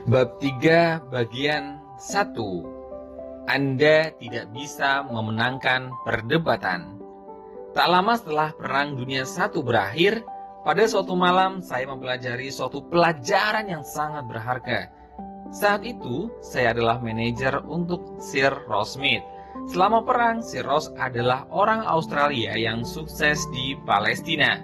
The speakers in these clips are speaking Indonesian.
Bab 3 bagian 1. Anda tidak bisa memenangkan perdebatan. Tak lama setelah Perang Dunia I berakhir, pada suatu malam saya mempelajari suatu pelajaran yang sangat berharga. Saat itu, saya adalah manajer untuk Sir Ross Smith. Selama perang, Sir Ross adalah orang Australia yang sukses di Palestina.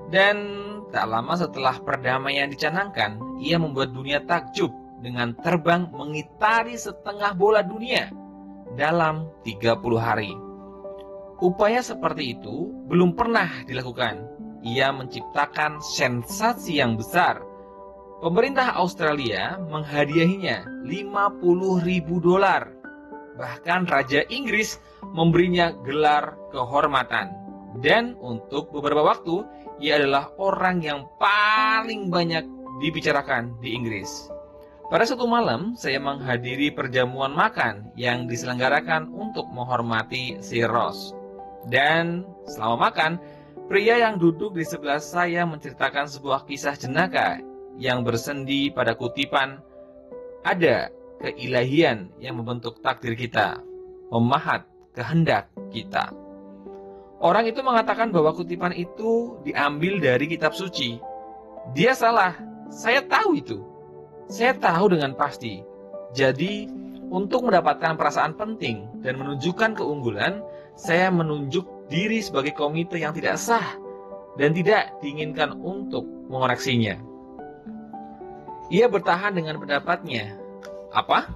Dan tak lama setelah perdamaian dicanangkan, ia membuat dunia takjub dengan terbang mengitari setengah bola dunia dalam 30 hari. Upaya seperti itu belum pernah dilakukan. Ia menciptakan sensasi yang besar. Pemerintah Australia menghadiahinya $50.000. Bahkan Raja Inggris memberinya gelar kehormatan. Dan untuk beberapa waktu, ia adalah orang yang paling banyak dibicarakan di Inggris. Pada suatu malam, saya menghadiri perjamuan makan yang diselenggarakan untuk menghormati Sir Ross. Dan selama makan, pria yang duduk di sebelah saya menceritakan sebuah kisah jenaka yang bersendi pada kutipan, "Ada keilahian yang membentuk takdir kita, memahat kehendak kita." Orang itu mengatakan bahwa kutipan itu diambil dari kitab suci. Dia salah, saya tahu itu. Saya tahu dengan pasti. Jadi, untuk mendapatkan perasaan penting dan menunjukkan keunggulan, saya menunjuk diri sebagai komite yang tidak sah dan tidak diinginkan untuk mengoreksinya. Ia bertahan dengan pendapatnya. Apa?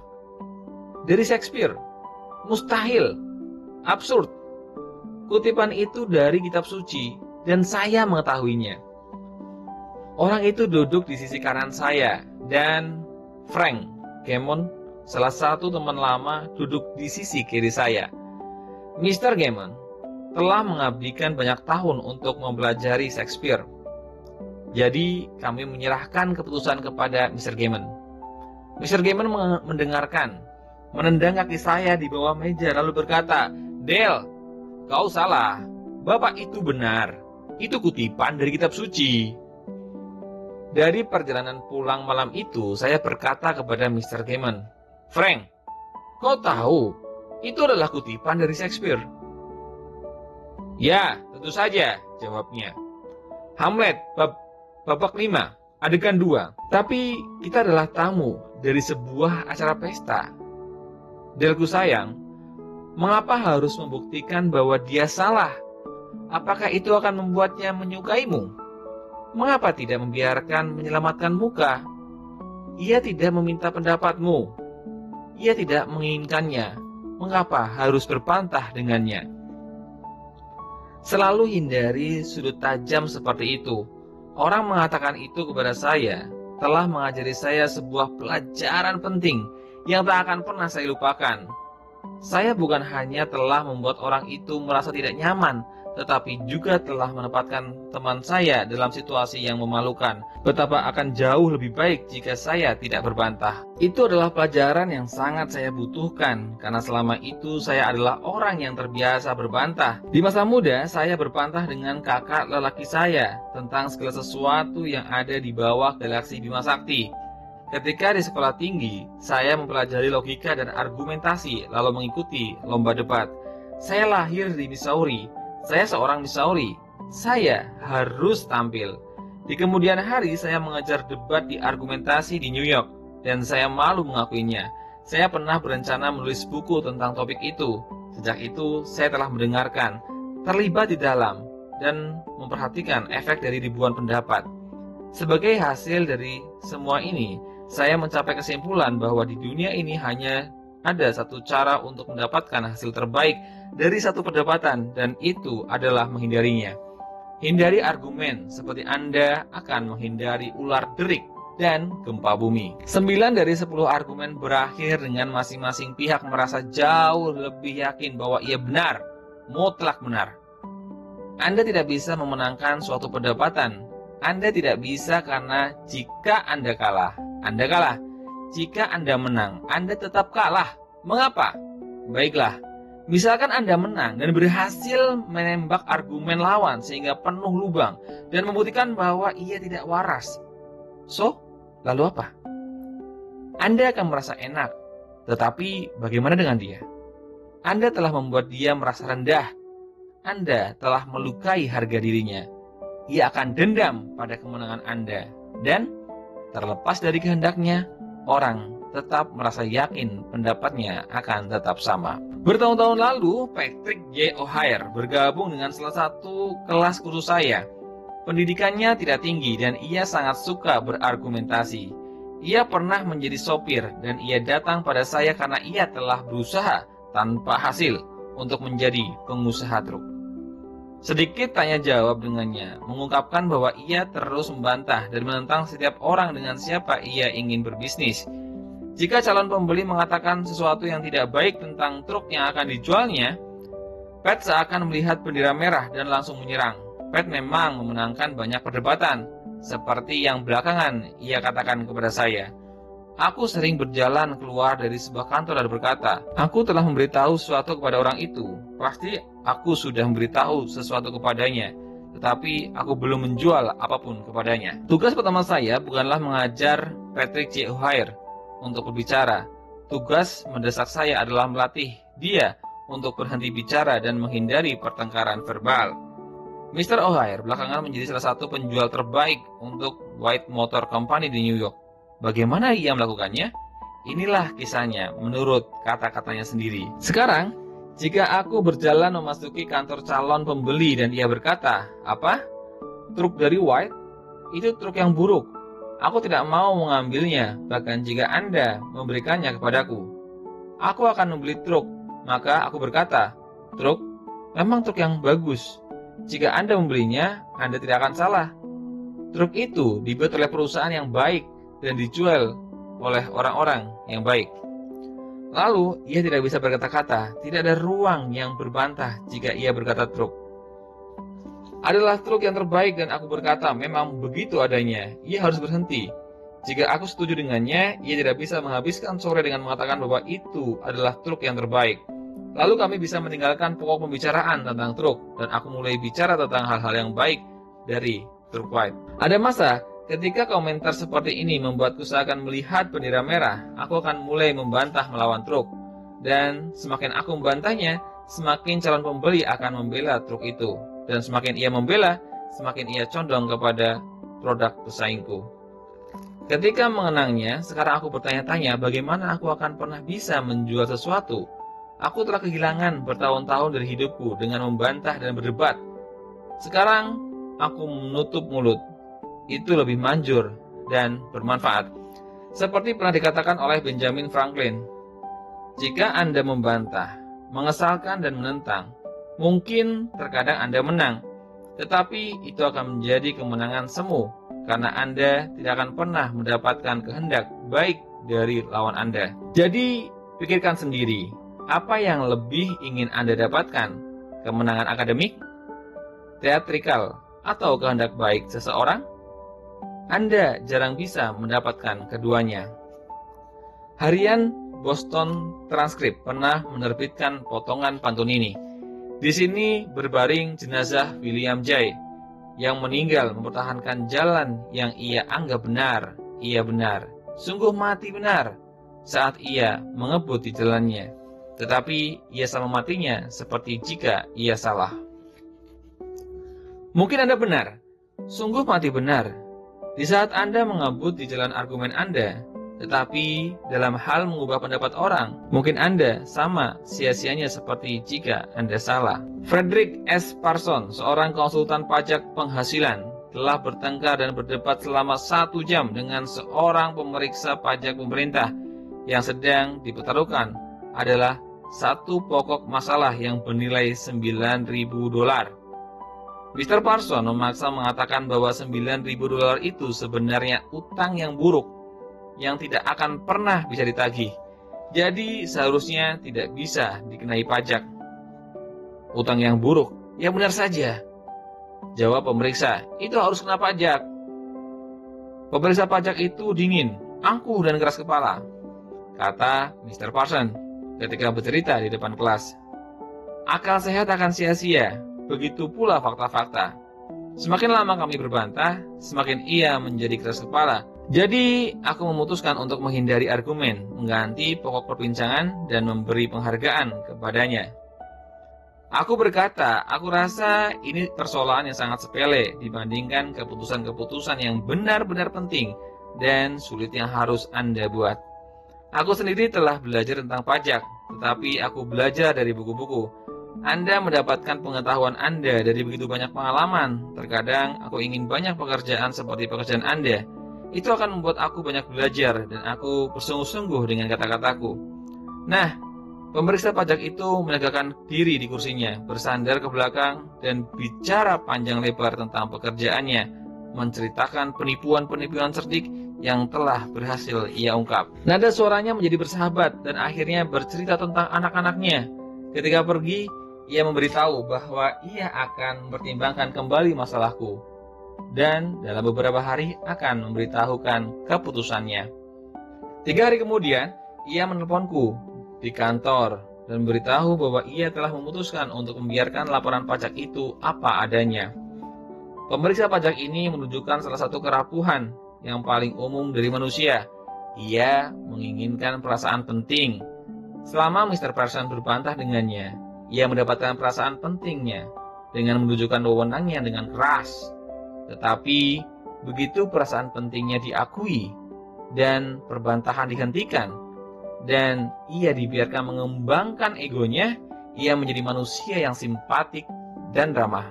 Dari Shakespeare? Mustahil. Absurd. Kutipan itu dari kitab suci dan saya mengetahuinya. Orang itu duduk di sisi kanan saya dan Frank Gammon, salah satu teman lama, duduk di sisi kiri saya. Mr. Gammon telah mengabdikan banyak tahun untuk mempelajari Shakespeare. Jadi kami menyerahkan keputusan kepada Mr. Gammon. Mr. Gammon mendengarkan, menendang kaki saya di bawah meja lalu berkata, "Dale, kau salah. Bapak itu benar. Itu kutipan dari kitab suci." Dari perjalanan pulang malam itu, saya berkata kepada Mr. Gammon, "Frank, kau tahu, itu adalah kutipan dari Shakespeare." "Ya, tentu saja," jawabnya. Hamlet, babak 5, adegan 2. "Tapi kita adalah tamu dari sebuah acara pesta. Delku sayang, mengapa harus membuktikan bahwa dia salah? Apakah itu akan membuatnya menyukaimu? Mengapa tidak membiarkan menyelamatkan muka? Ia tidak meminta pendapatmu. Ia tidak menginginkannya. Mengapa harus berbantah dengannya?" Selalu hindari sudut tajam seperti itu. Orang mengatakan itu kepada saya telah mengajari saya sebuah pelajaran penting yang tak akan pernah saya lupakan. Saya bukan hanya telah membuat orang itu merasa tidak nyaman, tetapi juga telah menempatkan teman saya dalam situasi yang memalukan. Betapa akan jauh lebih baik jika saya tidak berbantah. Itu adalah pelajaran yang sangat saya butuhkan, karena selama itu saya adalah orang yang terbiasa berbantah. Di masa muda, saya berbantah dengan kakak lelaki saya tentang segala sesuatu yang ada di bawah galaksi Bima Sakti. Ketika di sekolah tinggi, saya mempelajari logika dan argumentasi, lalu mengikuti lomba debat. Saya lahir di Missouri. Saya seorang Missouri. Saya harus tampil. Di kemudian hari saya mengajar debat di argumentasi di New York, dan saya malu mengakuinya. Saya pernah berencana menulis buku tentang topik itu. Sejak itu saya telah mendengarkan, terlibat di dalam, dan memperhatikan efek dari ribuan pendapat. Sebagai hasil dari semua ini, saya mencapai kesimpulan bahwa di dunia ini hanya ada satu cara untuk mendapatkan hasil terbaik dari satu perdebatan, dan itu adalah menghindarinya. Hindari argumen seperti Anda akan menghindari ular derik dan gempa bumi. 9 dari 10 argumen berakhir dengan masing-masing pihak merasa jauh lebih yakin bahwa ia benar, mutlak benar. Anda tidak bisa memenangkan suatu perdebatan. Anda tidak bisa karena jika Anda kalah, Anda kalah. Jika Anda menang, Anda tetap kalah. Mengapa? Baiklah, misalkan Anda menang dan berhasil menembak argumen lawan sehingga penuh lubang dan membuktikan bahwa ia tidak waras. So, lalu apa? Anda akan merasa enak, tetapi bagaimana dengan dia? Anda telah membuat dia merasa rendah. Anda telah melukai harga dirinya. Ia akan dendam pada kemenangan Anda. Dan terlepas dari kehendaknya, orang tetap merasa yakin pendapatnya akan tetap sama. Bertahun-tahun lalu, Patrick J. O'Hare bergabung dengan salah satu kelas kursus saya. Pendidikannya tidak tinggi dan ia sangat suka berargumentasi. Ia pernah menjadi sopir dan ia datang pada saya karena ia telah berusaha tanpa hasil untuk menjadi pengusaha truk. Sedikit tanya jawab dengannya mengungkapkan bahwa ia terus membantah dan menentang setiap orang dengan siapa ia ingin berbisnis. Jika calon pembeli mengatakan sesuatu yang tidak baik tentang truk yang akan dijualnya, Pat seakan melihat bendera merah dan langsung menyerang. Pat memang memenangkan banyak perdebatan, seperti yang belakangan ia katakan kepada saya. Aku sering berjalan keluar dari sebuah kantor dan berkata, aku telah memberitahu sesuatu kepada orang itu. Pasti aku sudah memberitahu sesuatu kepadanya, tetapi aku belum menjual apapun kepadanya. Tugas pertama saya bukanlah mengajar Patrick J. O'Hare untuk berbicara. Tugas mendesak saya adalah melatih dia untuk berhenti bicara dan menghindari pertengkaran verbal. Mr. O'Hare belakangan menjadi salah satu penjual terbaik untuk White Motor Company di New York. Bagaimana ia melakukannya? Inilah kisahnya menurut kata-katanya sendiri. Sekarang, jika aku berjalan memasuki kantor calon pembeli dan ia berkata, apa? Truk dari White? Itu truk yang buruk. Aku tidak mau mengambilnya, bahkan jika Anda memberikannya kepadaku. Aku akan membeli truk. Maka aku berkata, truk? Memang truk yang bagus. Jika Anda membelinya, Anda tidak akan salah. Truk itu dibuat oleh perusahaan yang baik dan dijual oleh orang-orang yang baik. Lalu, ia tidak bisa berkata-kata, tidak ada ruang yang berbantah jika ia berkata truk. Adalah truk yang terbaik dan aku berkata, memang begitu adanya, ia harus berhenti. Jika aku setuju dengannya, ia tidak bisa menghabiskan sore dengan mengatakan bahwa itu adalah truk yang terbaik. Lalu kami bisa meninggalkan pokok pembicaraan tentang truk, dan aku mulai bicara tentang hal-hal yang baik dari truk White. Ada masa ketika komentar seperti ini membuatku seakan melihat bendera merah, aku akan mulai membantah melawan truk. Dan semakin aku membantahnya, semakin calon pembeli akan membela truk itu. Dan semakin ia membela, semakin ia condong kepada produk pesaingku. Ketika mengenangnya, sekarang aku bertanya-tanya bagaimana aku akan pernah bisa menjual sesuatu. Aku telah kehilangan bertahun-tahun dari hidupku dengan membantah dan berdebat. Sekarang, aku menutup mulut. Itu lebih manjur dan bermanfaat. Seperti pernah dikatakan oleh Benjamin Franklin, jika Anda membantah, mengesalkan dan menentang, mungkin terkadang Anda menang, tetapi itu akan menjadi kemenangan semu, karena Anda tidak akan pernah mendapatkan kehendak baik dari lawan Anda. Jadi, pikirkan sendiri, apa yang lebih ingin Anda dapatkan? Kemenangan akademik, teatrikal, atau kehendak baik seseorang? Anda jarang bisa mendapatkan keduanya. Harian Boston Transcript pernah menerbitkan potongan pantun ini. Di sini berbaring jenazah William J. yang meninggal mempertahankan jalan yang ia anggap benar. Ia benar, sungguh mati benar saat ia mengebut di jalannya. Tetapi ia sama matinya seperti jika ia salah. Mungkin Anda benar, sungguh mati benar, di saat Anda mengebut di jalan argumen Anda. Tetapi dalam hal mengubah pendapat orang, mungkin Anda sama sia-sianya seperti jika Anda salah. Frederick S. Parson, seorang konsultan pajak penghasilan, telah bertengkar dan berdebat selama 1 jam dengan seorang pemeriksa pajak pemerintah yang sedang dipertaruhkan adalah satu pokok masalah yang bernilai $9.000. Mr. Parson memaksa mengatakan bahwa $9.000 itu sebenarnya utang yang buruk yang tidak akan pernah bisa ditagih. Jadi seharusnya tidak bisa dikenai pajak. Utang yang buruk, ya benar saja. Jawab pemeriksa, itu harus kena pajak. Pemeriksa pajak itu dingin, angkuh dan keras kepala, kata Mr. Parson ketika bercerita di depan kelas. Akal sehat akan sia-sia, begitu pula fakta-fakta. Semakin lama kami berbantah, semakin ia menjadi keras kepala Jadi, aku memutuskan untuk menghindari argumen, mengganti pokok perbincangan, dan memberi penghargaan kepadanya. Aku berkata, aku rasa ini persoalan yang sangat sepele dibandingkan keputusan-keputusan yang benar-benar penting dan sulit yang harus Anda buat. Aku sendiri telah belajar tentang pajak, tetapi aku belajar dari buku-buku. Anda mendapatkan pengetahuan Anda dari begitu banyak pengalaman. Terkadang aku ingin banyak pekerjaan seperti pekerjaan Anda. Itu akan membuat aku banyak belajar dan aku bersungguh-sungguh dengan kata-kataku. Nah, pemeriksa pajak itu menegakkan diri di kursinya, bersandar ke belakang, dan bicara panjang lebar tentang pekerjaannya, menceritakan penipuan-penipuan cerdik yang telah berhasil ia ungkap. Nada suaranya menjadi bersahabat dan akhirnya bercerita tentang anak-anaknya. Ketika pergi, ia memberitahu bahwa ia akan mempertimbangkan kembali masalahku dan dalam beberapa hari akan memberitahukan keputusannya. 3 hari kemudian, ia menelponku di kantor dan memberitahu bahwa ia telah memutuskan untuk membiarkan laporan pajak itu apa adanya. Pemeriksa pajak ini menunjukkan salah satu kerapuhan yang paling umum dari manusia. Ia menginginkan perasaan penting. Selama Mr. Person berbantah dengannya, ia mendapatkan perasaan pentingnya dengan menunjukkan wewenangnya dengan keras. Tetapi begitu perasaan pentingnya diakui dan perbantahan dihentikan, dan ia dibiarkan mengembangkan egonya, ia menjadi manusia yang simpatik dan ramah.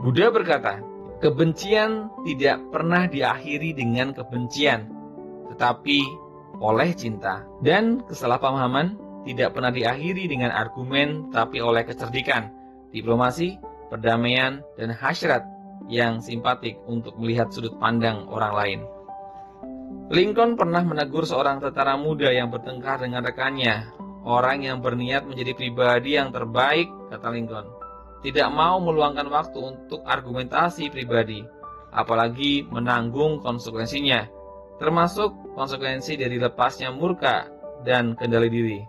Buddha berkata, kebencian tidak pernah diakhiri dengan kebencian, tetapi oleh cinta. Dan kesalahpahaman tidak pernah diakhiri dengan argumen, tapi oleh kecerdikan, diplomasi, perdamaian, dan hasrat yang simpatik untuk melihat sudut pandang orang lain. Lincoln pernah menegur seorang tentara muda yang bertengkar dengan rekannya. Orang yang berniat menjadi pribadi yang terbaik, kata Lincoln, tidak mau meluangkan waktu untuk argumentasi pribadi, apalagi menanggung konsekuensinya, termasuk konsekuensi dari lepasnya murka dan kendali diri.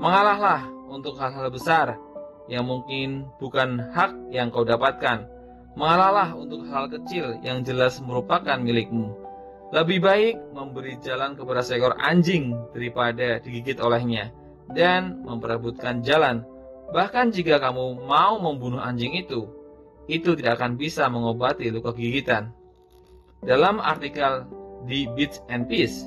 Mengalahlah untuk hal-hal besar yang mungkin bukan hak yang kau dapatkan. Mengalahlah untuk hal kecil yang jelas merupakan milikmu. Lebih baik memberi jalan kepada seekor anjing daripada digigit olehnya, dan memperebutkan jalan. Bahkan jika kamu mau membunuh anjing itu tidak akan bisa mengobati luka gigitan. Dalam artikel di Bits and Peace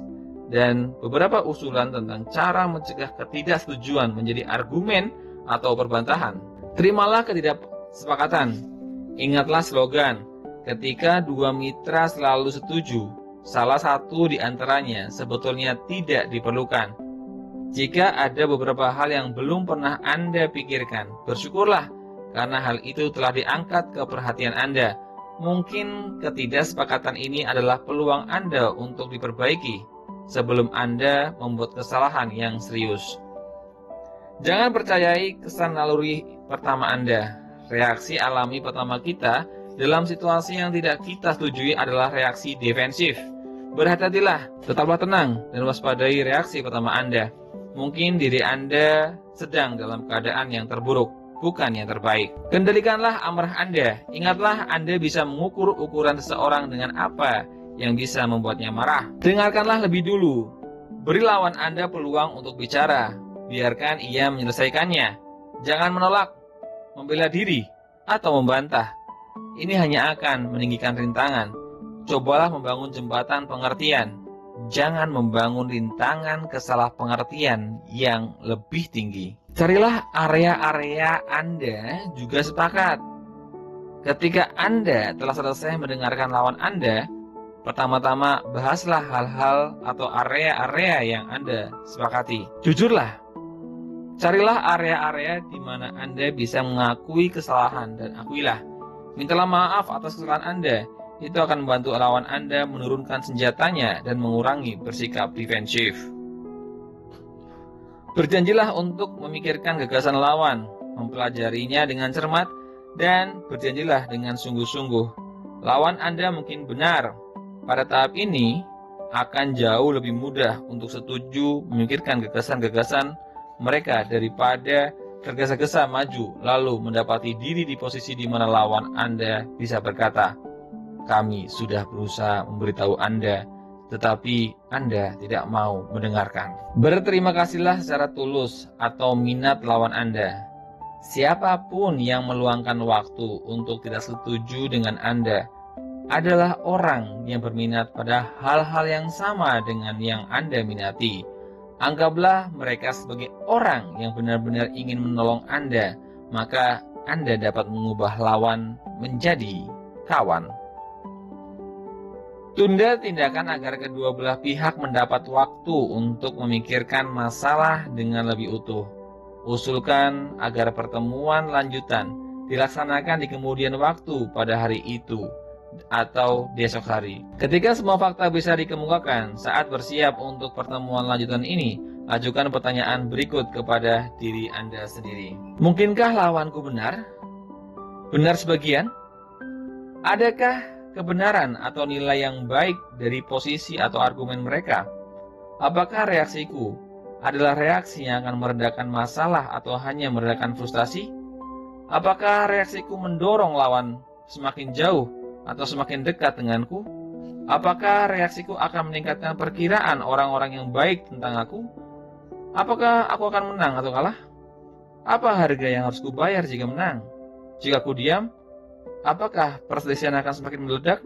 dan beberapa usulan tentang cara mencegah ketidaksetujuan menjadi argumen atau perbantahan, terimalah ketidaksepakatan. Ingatlah slogan, ketika dua mitra selalu setuju, salah satu di antaranya sebetulnya tidak diperlukan. Jika ada beberapa hal yang belum pernah Anda pikirkan, bersyukurlah karena hal itu telah diangkat ke perhatian Anda. Mungkin ketidaksepakatan ini adalah peluang Anda untuk diperbaiki sebelum Anda membuat kesalahan yang serius. Jangan percayai kesan naluri pertama Anda. Reaksi alami pertama kita dalam situasi yang tidak kita setujui adalah reaksi defensif. Berhati-hatilah, tetaplah tenang, dan waspadai reaksi pertama Anda. Mungkin diri Anda sedang dalam keadaan yang terburuk, bukan yang terbaik. Kendalikanlah amarah Anda. Ingatlah Anda bisa mengukur ukuran seseorang dengan apa yang bisa membuatnya marah. Dengarkanlah lebih dulu. Beri lawan Anda peluang untuk bicara. Biarkan ia menyelesaikannya. Jangan menolak, membela diri, atau membantah. Ini hanya akan meninggikan rintangan. Cobalah membangun jembatan pengertian. Jangan membangun rintangan kesalahpengertian yang lebih tinggi. Carilah area-area Anda juga sepakat. Ketika Anda telah selesai mendengarkan lawan Anda, pertama-tama bahaslah hal-hal atau area-area yang Anda sepakati. Jujurlah. Carilah area-area di mana Anda bisa mengakui kesalahan dan akuilah. Mintalah maaf atas kesalahan Anda. Itu akan membantu lawan Anda menurunkan senjatanya dan mengurangi bersikap defensif. Berjanjilah untuk memikirkan gagasan lawan, mempelajarinya dengan cermat, dan berjanjilah dengan sungguh-sungguh. Lawan Anda mungkin benar. Pada tahap ini, akan jauh lebih mudah untuk setuju memikirkan gagasan-gagasan mereka daripada tergesa-gesa maju lalu mendapati diri di posisi di mana lawan Anda bisa berkata, Kami sudah berusaha memberitahu Anda, tetapi Anda tidak mau mendengarkan. Berterima kasihlah secara tulus atau minat lawan Anda. Siapapun yang meluangkan waktu untuk tidak setuju dengan Anda adalah orang yang berminat pada hal-hal yang sama dengan yang Anda minati. Anggaplah mereka sebagai orang yang benar-benar ingin menolong Anda, maka Anda dapat mengubah lawan menjadi kawan. Tunda tindakan agar kedua belah pihak mendapat waktu untuk memikirkan masalah dengan lebih utuh. Usulkan agar pertemuan lanjutan dilaksanakan di kemudian waktu pada hari itu atau di esok hari. Ketika semua fakta bisa dikemukakan saat bersiap untuk pertemuan lanjutan ini, ajukan pertanyaan berikut kepada diri Anda sendiri. Mungkinkah lawanku benar? Benar sebagian? Adakah kebenaran atau nilai yang baik dari posisi atau argumen mereka? Apakah reaksiku adalah reaksi yang akan meredakan masalah atau hanya meredakan frustasi? Apakah reaksiku mendorong lawan semakin jauh atau semakin dekat denganku? Apakah reaksiku akan meningkatkan perkiraan orang-orang yang baik tentang aku? Apakah aku akan menang atau kalah? Apa harga yang harus kubayar jika menang? Jika ku diam, apakah perselisihan akan semakin meledak?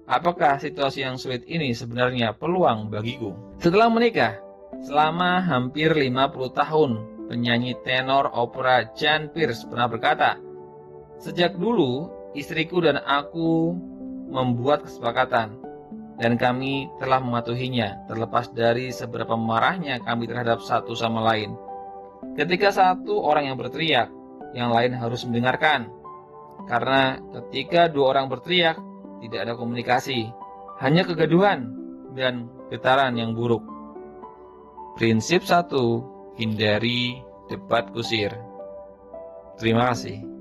Apakah situasi yang sulit ini sebenarnya peluang bagiku? Setelah menikah, selama hampir 50 tahun, penyanyi tenor opera Jan Peerce pernah berkata, "Sejak dulu, istriku dan aku membuat kesepakatan, dan kami telah mematuhinya, terlepas dari seberapa marahnya kami terhadap satu sama lain. Ketika satu orang yang berteriak, yang lain harus mendengarkan. Karena ketika dua orang berteriak, tidak ada komunikasi, hanya kegaduhan dan getaran yang buruk." Prinsip 1, hindari debat kusir. Terima kasih.